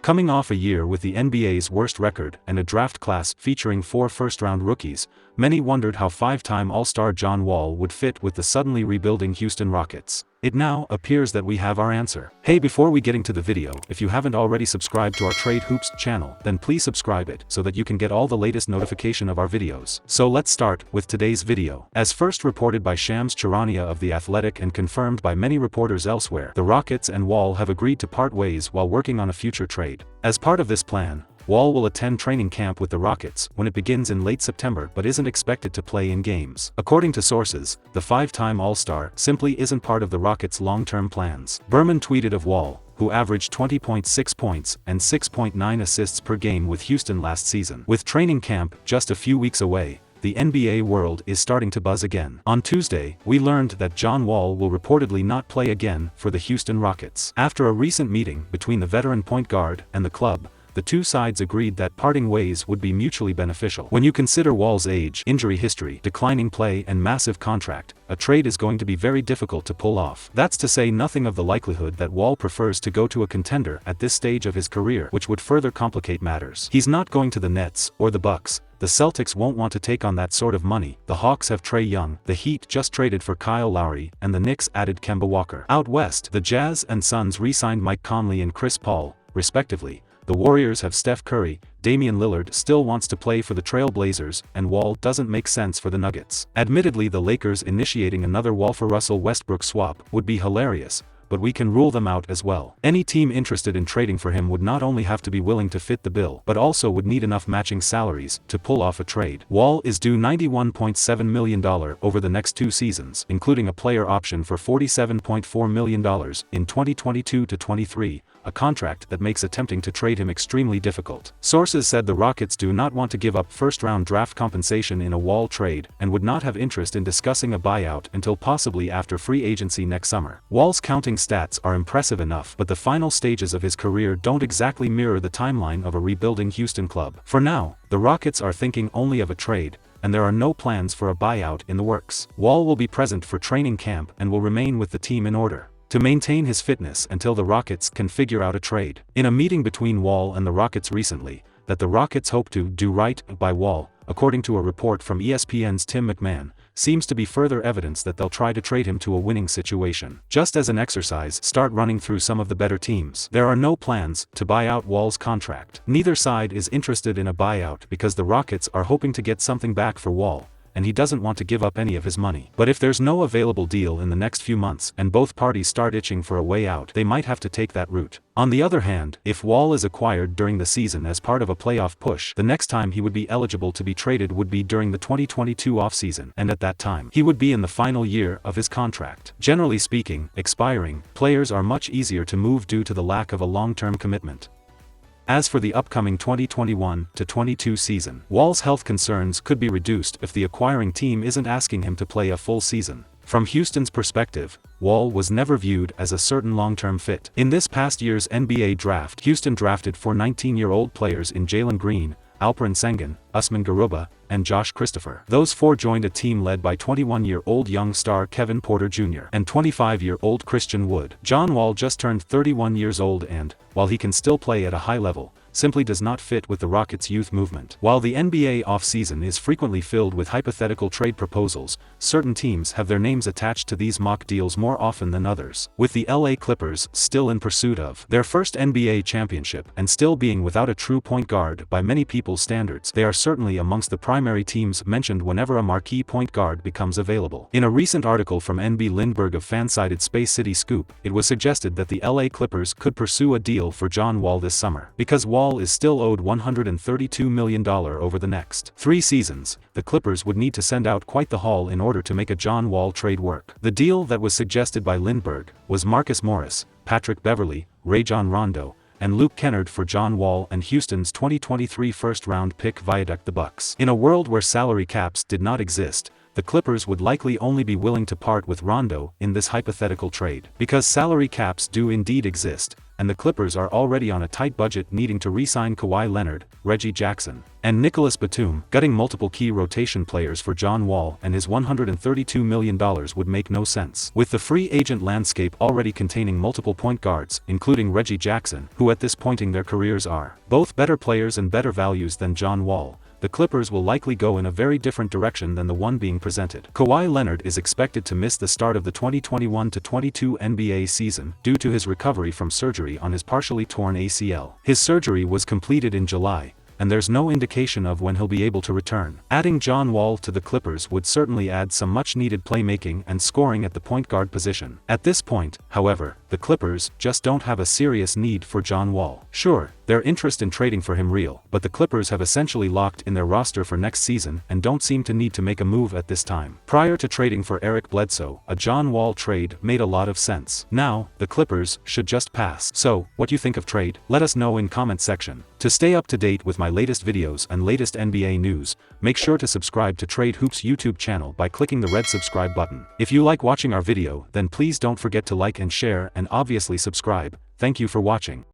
Coming off a year with the NBA's worst record and a draft class featuring 4 first-round rookies, many wondered how 5-time All-Star John Wall would fit with the suddenly rebuilding Houston Rockets. It now appears that we have our answer. Hey, before we get into the video, if you haven't already subscribed to our Trade Hoops channel, then please subscribe it so that you can get all the latest notification of our videos. So let's start with today's video. As first reported by Shams Charania of The Athletic and confirmed by many reporters elsewhere, the Rockets and Wall have agreed to part ways while working on a future trade. As part of this plan, Wall will attend training camp with the Rockets when it begins in late September but isn't expected to play in games. According to sources, the 5-time All-Star simply isn't part of the Rockets' long-term plans. Berman tweeted of Wall, who averaged 20.6 points and 6.9 assists per game with Houston last season. With training camp just a few weeks away, the NBA world is starting to buzz again. On Tuesday, we learned that John Wall will reportedly not play again for the Houston Rockets. After a recent meeting between the veteran point guard and the club, the two sides agreed that parting ways would be mutually beneficial. When you consider Wall's age, injury history, declining play and massive contract, a trade is going to be very difficult to pull off. That's to say nothing of the likelihood that Wall prefers to go to a contender at this stage of his career, which would further complicate matters. He's not going to the Nets or the Bucks. The Celtics won't want to take on that sort of money. The Hawks have Trae Young, the Heat just traded for Kyle Lowry, and the Knicks added Kemba Walker. Out west, the Jazz and Suns re-signed Mike Conley and Chris Paul, respectively. The Warriors have Steph Curry. Damian Lillard still wants to play for the Trail Blazers, and Wall doesn't make sense for the Nuggets. Admittedly, the Lakers initiating another Wall for Russell Westbrook swap would be hilarious, but we can rule them out as well. Any team interested in trading for him would not only have to be willing to fit the bill, but also would need enough matching salaries to pull off a trade. Wall is due $91.7 million over the next 2 seasons, including a player option for $47.4 million in 2022-23, a contract that makes attempting to trade him extremely difficult. Sources said the Rockets do not want to give up first-round draft compensation in a Wall trade and would not have interest in discussing a buyout until possibly after free agency next summer. Wall's counting stats are impressive enough, but the final stages of his career don't exactly mirror the timeline of a rebuilding Houston club. For now, the Rockets are thinking only of a trade, and there are no plans for a buyout in the works. Wall will be present for training camp and will remain with the team in order to maintain his fitness until the Rockets can figure out a trade. In a meeting between Wall and the Rockets recently, that the Rockets hope to do right by Wall, according to a report from ESPN's Tim McMahon, seems to be further evidence that they'll try to trade him to a winning situation. Just as an exercise, start running through some of the better teams. There are no plans to buy out Wall's contract. Neither side is interested in a buyout because the Rockets are hoping to get something back for Wall, and he doesn't want to give up any of his money. But if there's no available deal in the next few months and both parties start itching for a way out, they might have to take that route. On the other hand, if Wall is acquired during the season as part of a playoff push, the next time he would be eligible to be traded would be during the 2022 offseason, and at that time, he would be in the final year of his contract. Generally speaking, expiring players are much easier to move due to the lack of a long-term commitment. As for the upcoming 2021-22 season, Wall's health concerns could be reduced if the acquiring team isn't asking him to play a full season. From Houston's perspective, Wall was never viewed as a certain long-term fit. In this past year's NBA draft, Houston drafted 4 19-year-old players in Jalen Green, Alperen Sengun, Usman Garuba, and Josh Christopher. Those 4 joined a team led by 21-year-old young star Kevin Porter Jr. and 25-year-old Christian Wood. John Wall just turned 31 years old and, while he can still play at a high level, simply does not fit with the Rockets' youth movement. While the NBA offseason is frequently filled with hypothetical trade proposals, certain teams have their names attached to these mock deals more often than others. With the LA Clippers still in pursuit of their first NBA championship and still being without a true point guard by many people's standards, they are certainly amongst the primary teams mentioned whenever a marquee point guard becomes available. In a recent article from NB Lindbergh of fan-sided Space City Scoop, it was suggested that the LA Clippers could pursue a deal for John Wall this summer. Because Wall is still owed $132 million over the next 3 seasons, the Clippers would need to send out quite the haul in order to make a John Wall trade work. The deal that was suggested by Lindbergh was Marcus Morris, Patrick Beverley, Rajon Rondo, and Luke Kennard for John Wall and Houston's 2023 first-round pick Viaduct the Bucks. In a world where salary caps did not exist, the Clippers would likely only be willing to part with Rondo in this hypothetical trade. Because salary caps do indeed exist, and the Clippers are already on a tight budget needing to re-sign Kawhi Leonard, Reggie Jackson, and Nicholas Batum. Gutting multiple key rotation players for John Wall and his $132 million would make no sense. With the free agent landscape already containing multiple point guards, including Reggie Jackson, who at this point in their careers are both better players and better values than John Wall, the Clippers will likely go in a very different direction than the one being presented. Kawhi Leonard is expected to miss the start of the 2021-22 NBA season due to his recovery from surgery on his partially torn ACL. His surgery was completed in July, and there's no indication of when he'll be able to return. Adding John Wall to the Clippers would certainly add some much-needed playmaking and scoring at the point guard position. At this point, however, the Clippers just don't have a serious need for John Wall. Sure, their interest in trading for him real, but the Clippers have essentially locked in their roster for next season and don't seem to need to make a move at this time. Prior to trading for Eric Bledsoe, a John Wall trade made a lot of sense. Now, the Clippers should just pass. So, what do you think of trade? Let us know in comment section. To stay up to date with my latest videos and latest NBA news, make sure to subscribe to Trade Hoops YouTube channel by clicking the red subscribe button. If you like watching our video, then please don't forget to like and share and obviously subscribe. Thank you for watching.